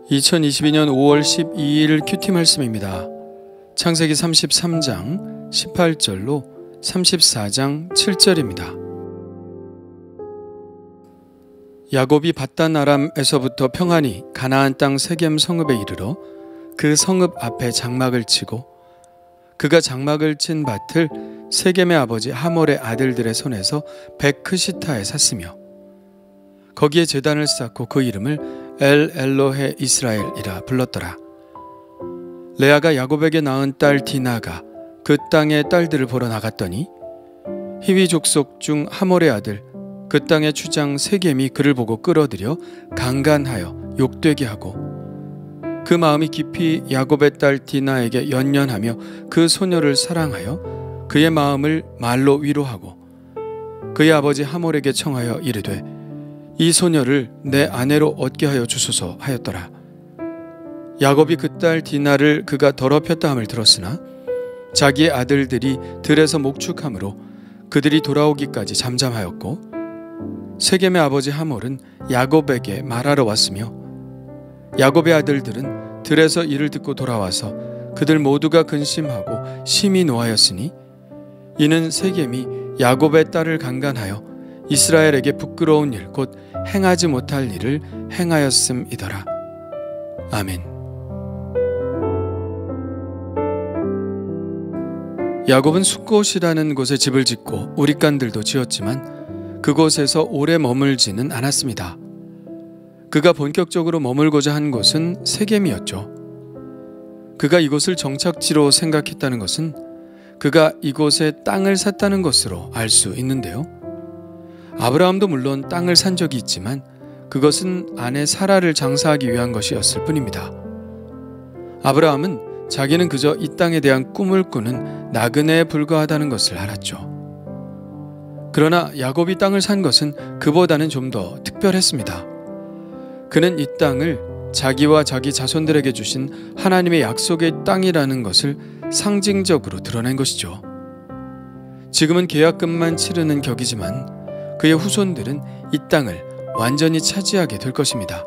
2022년 5월 12일 큐티 말씀입니다. 창세기 33장 18절로 34장 7절입니다. 야곱이 밧단 아람에서부터 평안히 가나안 땅 세겜 성읍에 이르러 그 성읍 앞에 장막을 치고 그가 장막을 친 밭을 세겜의 아버지 하몰의 아들들의 손에서 베크시타에 샀으며 거기에 제단을 쌓고 그 이름을 엘 엘로헤 이스라엘이라 불렀더라. 레아가 야곱에게 낳은 딸 디나가 그 땅의 딸들을 보러 나갔더니 히위 족속 중 하몰의 아들 그 땅의 추장 세겜이 그를 보고 끌어들여 강간하여 욕되게 하고 그 마음이 깊이 야곱의 딸 디나에게 연연하며 그 소녀를 사랑하여 그의 마음을 말로 위로하고 그의 아버지 하몰에게 청하여 이르되 이 소녀를 내 아내로 얻게 하여 주소서 하였더라. 야곱이 그 딸 디나를 그가 더럽혔다 함을 들었으나 자기의 아들들이 들에서 목축함으로 그들이 돌아오기까지 잠잠하였고 세겜의 아버지 하몰은 야곱에게 말하러 왔으며 야곱의 아들들은 들에서 이를 듣고 돌아와서 그들 모두가 근심하고 심히 노하였으니 이는 세겜이 야곱의 딸을 강간하여 이스라엘에게 부끄러운 일 곧 행하지 못할 일을 행하였음이더라. 아멘. 야곱은 숫곳이라는 곳에 집을 짓고 우릿간들도 지었지만 그곳에서 오래 머물지는 않았습니다. 그가 본격적으로 머물고자 한 곳은 세겜이었죠. 그가 이곳을 정착지로 생각했다는 것은 그가 이곳에 땅을 샀다는 것으로 알 수 있는데요. 아브라함도 물론 땅을 산 적이 있지만 그것은 아내 사라를 장사하기 위한 것이었을 뿐입니다. 아브라함은 자기는 그저 이 땅에 대한 꿈을 꾸는 나그네에 불과하다는 것을 알았죠. 그러나 야곱이 땅을 산 것은 그보다는 좀 더 특별했습니다. 그는 이 땅을 자기와 자기 자손들에게 주신 하나님의 약속의 땅이라는 것을 상징적으로 드러낸 것이죠. 지금은 계약금만 치르는 격이지만 그의 후손들은 이 땅을 완전히 차지하게 될 것입니다.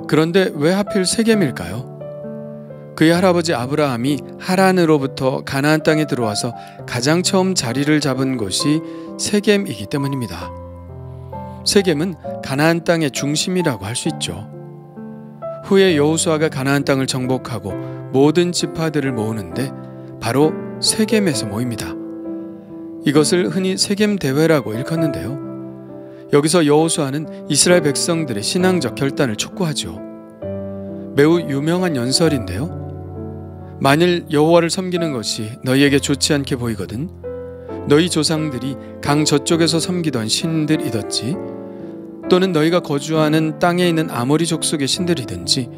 그런데 왜 하필 세겜일까요? 그의 할아버지 아브라함이 하란으로부터 가나안 땅에 들어와서 가장 처음 자리를 잡은 곳이 세겜이기 때문입니다. 세겜은 가나안 땅의 중심이라고 할 수 있죠. 후에 여호수아가 가나안 땅을 정복하고 모든 지파들을 모으는데 바로 세겜에서 모입니다. 이것을 흔히 세겜 대회라고 일컫는데요. 여기서 여호수아는 이스라엘 백성들의 신앙적 결단을 촉구하죠. 매우 유명한 연설인데요. 만일 여호와를 섬기는 것이 너희에게 좋지 않게 보이거든 너희 조상들이 강 저쪽에서 섬기던 신들이든지 또는 너희가 거주하는 땅에 있는 아모리 족속의 신들이든지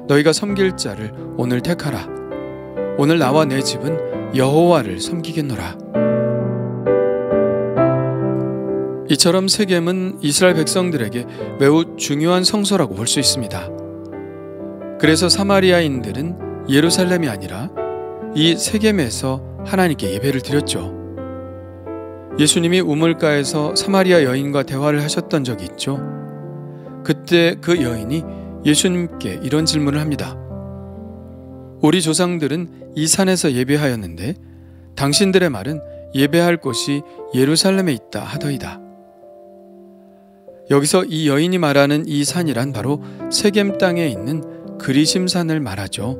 너희가 섬길 자를 오늘 택하라. 오늘 나와 내 집은 여호와를 섬기겠노라. 이처럼 세겜은 이스라엘 백성들에게 매우 중요한 성소라고 볼 수 있습니다. 그래서 사마리아인들은 예루살렘이 아니라 이 세겜에서 하나님께 예배를 드렸죠. 예수님이 우물가에서 사마리아 여인과 대화를 하셨던 적이 있죠. 그때 그 여인이 예수님께 이런 질문을 합니다. 우리 조상들은 이 산에서 예배하였는데 당신들의 말은 예배할 곳이 예루살렘에 있다 하더이다. 여기서 이 여인이 말하는 이 산이란 바로 세겜 땅에 있는 그리심산을 말하죠.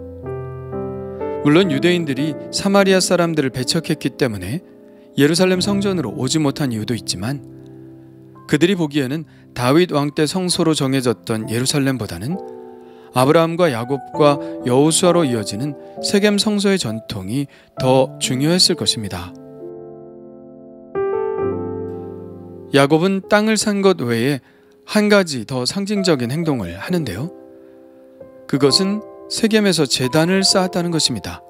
물론 유대인들이 사마리아 사람들을 배척했기 때문에 예루살렘 성전으로 오지 못한 이유도 있지만 그들이 보기에는 다윗 왕 때 성소로 정해졌던 예루살렘보다는 아브라함과 야곱과 여호수아로 이어지는 세겜 성소의 전통이 더 중요했을 것입니다. 야곱은 땅을 산 것 외에 한 가지 더 상징적인 행동을 하는데요. 그것은 세겜에서 제단을 쌓았다는 것입니다.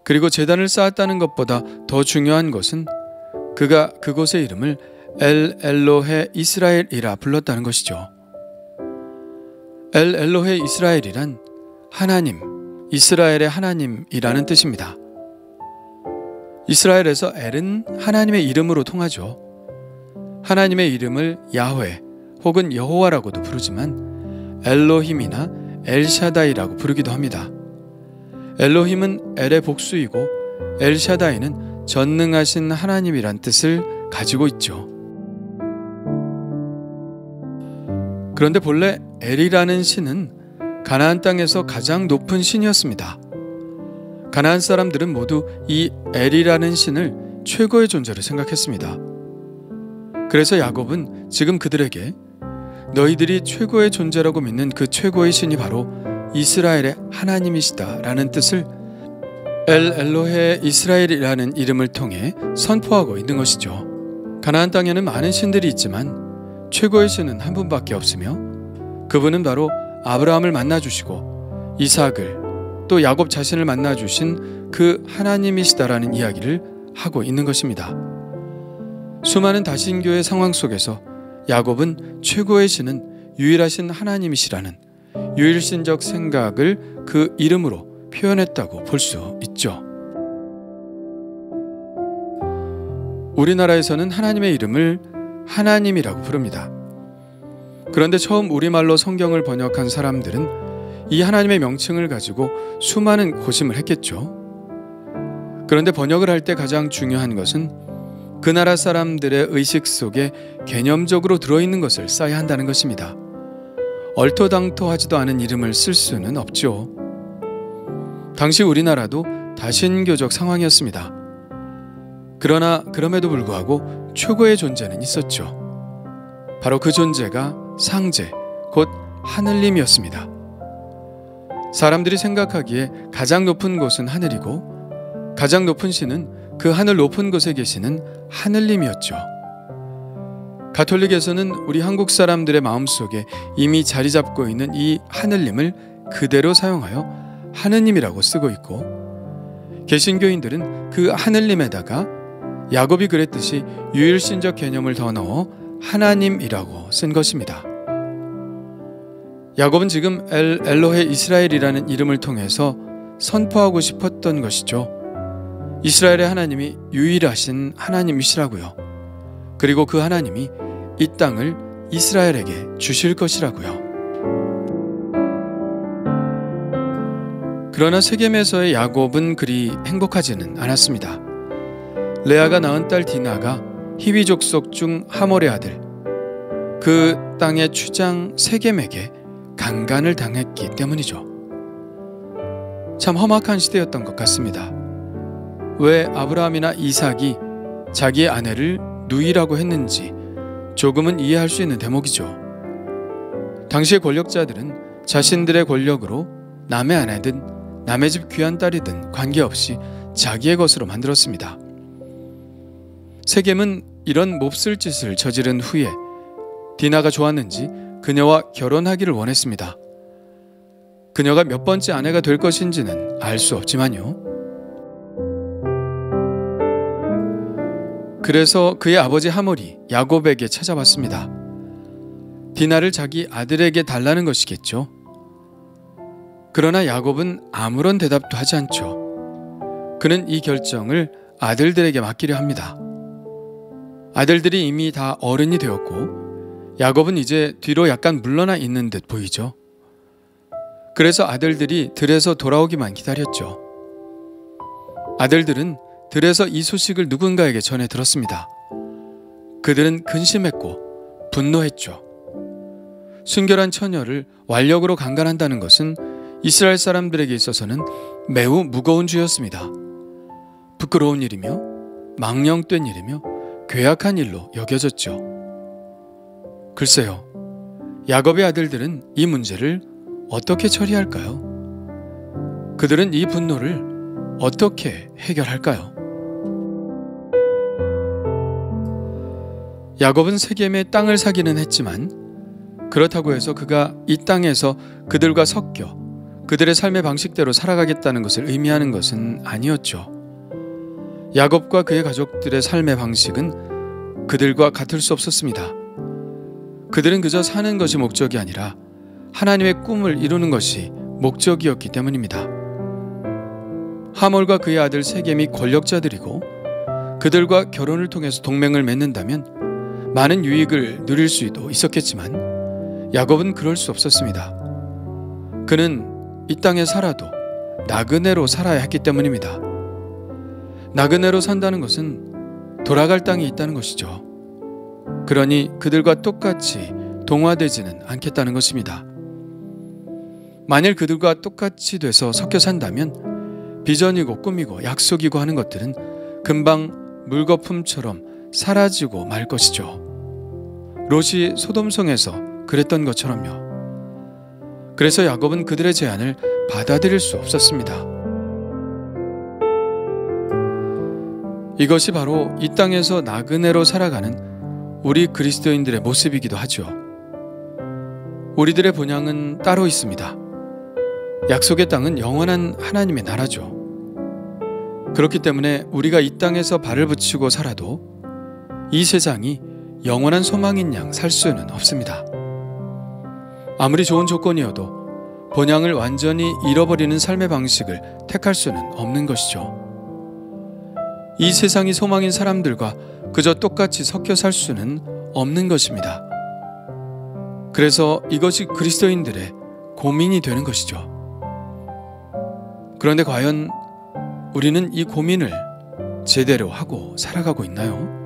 그리고 제단을 쌓았다는 것보다 더 중요한 것은 그가 그곳의 이름을 엘 엘로헤 이스라엘이라 불렀다는 것이죠. 엘 엘로헤 이스라엘이란 하나님, 이스라엘의 하나님이라는 뜻입니다. 이스라엘에서 엘은 하나님의 이름으로 통하죠. 하나님의 이름을 야훼 혹은 여호와라고도 부르지만 엘로힘이나 엘샤다이라고 부르기도 합니다. 엘로힘은 엘의 복수이고 엘샤다이는 전능하신 하나님이란 뜻을 가지고 있죠. 그런데 본래 엘이라는 신은 가나안 땅에서 가장 높은 신이었습니다. 가나안 사람들은 모두 이 엘이라는 신을 최고의 존재로 생각했습니다. 그래서 야곱은 지금 그들에게 너희들이 최고의 존재라고 믿는 그 최고의 신이 바로 이스라엘의 하나님이시다 라는 뜻을 엘 엘로헤 이스라엘이라는 이름을 통해 선포하고 있는 것이죠. 가나안 땅에는 많은 신들이 있지만 최고의 신은 한 분밖에 없으며 그분은 바로 아브라함을 만나주시고 이삭을 또 야곱 자신을 만나주신 그 하나님이시다라는 이야기를 하고 있는 것입니다. 수많은 다신교의 상황 속에서 야곱은 최고의 신은 유일하신 하나님이시라는 유일신적 생각을 그 이름으로 표현했다고 볼 수 있죠. 우리나라에서는 하나님의 이름을 하나님이라고 부릅니다. 그런데 처음 우리말로 성경을 번역한 사람들은 이 하나님의 명칭을 가지고 수많은 고심을 했겠죠. 그런데 번역을 할 때 가장 중요한 것은 그 나라 사람들의 의식 속에 개념적으로 들어있는 것을 써야 한다는 것입니다. 얼토당토하지도 않은 이름을 쓸 수는 없죠. 당시 우리나라도 다신교적 상황이었습니다. 그러나 그럼에도 불구하고 최고의 존재는 있었죠. 바로 그 존재가 상제, 곧 하늘님이었습니다. 사람들이 생각하기에 가장 높은 곳은 하늘이고 가장 높은 신은 그 하늘 높은 곳에 계시는 하늘님이었죠. 가톨릭에서는 우리 한국 사람들의 마음속에 이미 자리 잡고 있는 이 하늘님을 그대로 사용하여 하느님이라고 쓰고 있고 개신교인들은 그 하늘님에다가 야곱이 그랬듯이 유일신적 개념을 더 넣어 하나님이라고 쓴 것입니다. 야곱은 지금 엘로헤 이스라엘이라는 이름을 통해서 선포하고 싶었던 것이죠. 이스라엘의 하나님이 유일하신 하나님이시라고요. 그리고 그 하나님이 이 땅을 이스라엘에게 주실 것이라고요. 그러나 세겜에서의 야곱은 그리 행복하지는 않았습니다. 레아가 낳은 딸 디나가 히위 족속 중 하몰의 아들, 그 땅의 추장 세겜에게 강간을 당했기 때문이죠. 참 험악한 시대였던 것 같습니다. 왜 아브라함이나 이삭이 자기의 아내를 누이라고 했는지 조금은 이해할 수 있는 대목이죠. 당시의 권력자들은 자신들의 권력으로 남의 아내든 남의 집 귀한 딸이든 관계없이 자기의 것으로 만들었습니다. 세겜은 이런 몹쓸 짓을 저지른 후에 디나가 좋았는지 그녀와 결혼하기를 원했습니다. 그녀가 몇 번째 아내가 될 것인지는 알 수 없지만요. 그래서 그의 아버지 하몰이 야곱에게 찾아왔습니다. 디나를 자기 아들에게 달라는 것이겠죠. 그러나 야곱은 아무런 대답도 하지 않죠. 그는 이 결정을 아들들에게 맡기려 합니다. 아들들이 이미 다 어른이 되었고 야곱은 이제 뒤로 약간 물러나 있는 듯 보이죠. 그래서 아들들이 들에서 돌아오기만 기다렸죠. 아들들은 들에서 이 소식을 누군가에게 전해 들었습니다. 그들은 근심했고 분노했죠. 순결한 처녀를 완력으로 강간한다는 것은 이스라엘 사람들에게 있어서는 매우 무거운 죄였습니다. 부끄러운 일이며 망령된 일이며 괴악한 일로 여겨졌죠. 글쎄요, 야곱의 아들들은 이 문제를 어떻게 처리할까요? 그들은 이 분노를 어떻게 해결할까요? 야곱은 세겜의 땅을 사기는 했지만 그렇다고 해서 그가 이 땅에서 그들과 섞여 그들의 삶의 방식대로 살아가겠다는 것을 의미하는 것은 아니었죠. 야곱과 그의 가족들의 삶의 방식은 그들과 같을 수 없었습니다. 그들은 그저 사는 것이 목적이 아니라 하나님의 꿈을 이루는 것이 목적이었기 때문입니다. 하몰과 그의 아들 세겜이 권력자들이고 그들과 결혼을 통해서 동맹을 맺는다면 많은 유익을 누릴 수도 있었겠지만 야곱은 그럴 수 없었습니다. 그는 이 땅에 살아도 나그네로 살아야 했기 때문입니다. 나그네로 산다는 것은 돌아갈 땅이 있다는 것이죠. 그러니 그들과 똑같이 동화되지는 않겠다는 것입니다. 만일 그들과 똑같이 돼서 섞여 산다면 비전이고 꿈이고 약속이고 하는 것들은 금방 물거품처럼 사라지고 말 것이죠. 롯이 소돔성에서 그랬던 것처럼요. 그래서 야곱은 그들의 제안을 받아들일 수 없었습니다. 이것이 바로 이 땅에서 나그네로 살아가는 우리 그리스도인들의 모습이기도 하죠. 우리들의 본향은 따로 있습니다. 약속의 땅은 영원한 하나님의 나라죠. 그렇기 때문에 우리가 이 땅에서 발을 붙이고 살아도 이 세상이 영원한 소망인 양 살 수는 없습니다. 아무리 좋은 조건이어도 본향을 완전히 잃어버리는 삶의 방식을 택할 수는 없는 것이죠. 이 세상이 소망인 사람들과 그저 똑같이 섞여 살 수는 없는 것입니다. 그래서 이것이 그리스도인들의 고민이 되는 것이죠. 그런데 과연 우리는 이 고민을 제대로 하고 살아가고 있나요?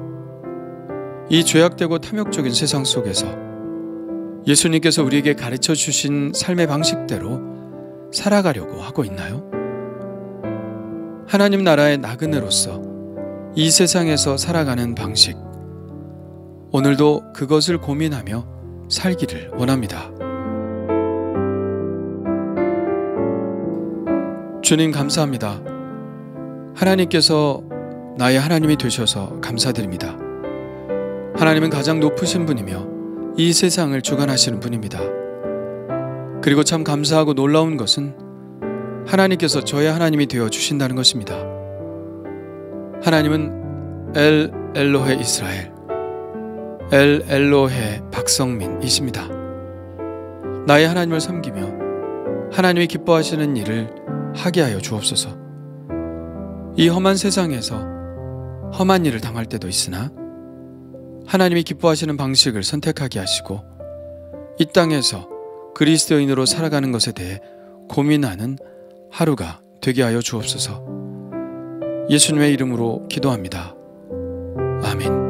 이 죄악되고 탐욕적인 세상 속에서 예수님께서 우리에게 가르쳐 주신 삶의 방식대로 살아가려고 하고 있나요? 하나님 나라의 나그네로서 이 세상에서 살아가는 방식, 오늘도 그것을 고민하며 살기를 원합니다. 주님 감사합니다. 하나님께서 나의 하나님이 되셔서 감사드립니다. 하나님은 가장 높으신 분이며 이 세상을 주관하시는 분입니다. 그리고 참 감사하고 놀라운 것은 하나님께서 저의 하나님이 되어 주신다는 것입니다. 하나님은 엘 엘로헤 이스라엘, 엘 엘로헤 박성민이십니다. 나의 하나님을 섬기며 하나님이 기뻐하시는 일을 하게 하여 주옵소서. 이 험한 세상에서 험한 일을 당할 때도 있으나 하나님이 기뻐하시는 방식을 선택하게 하시고 이 땅에서 그리스도인으로 살아가는 것에 대해 고민하는 하루가 되게 하여 주옵소서. 예수님의 이름으로 기도합니다. 아멘.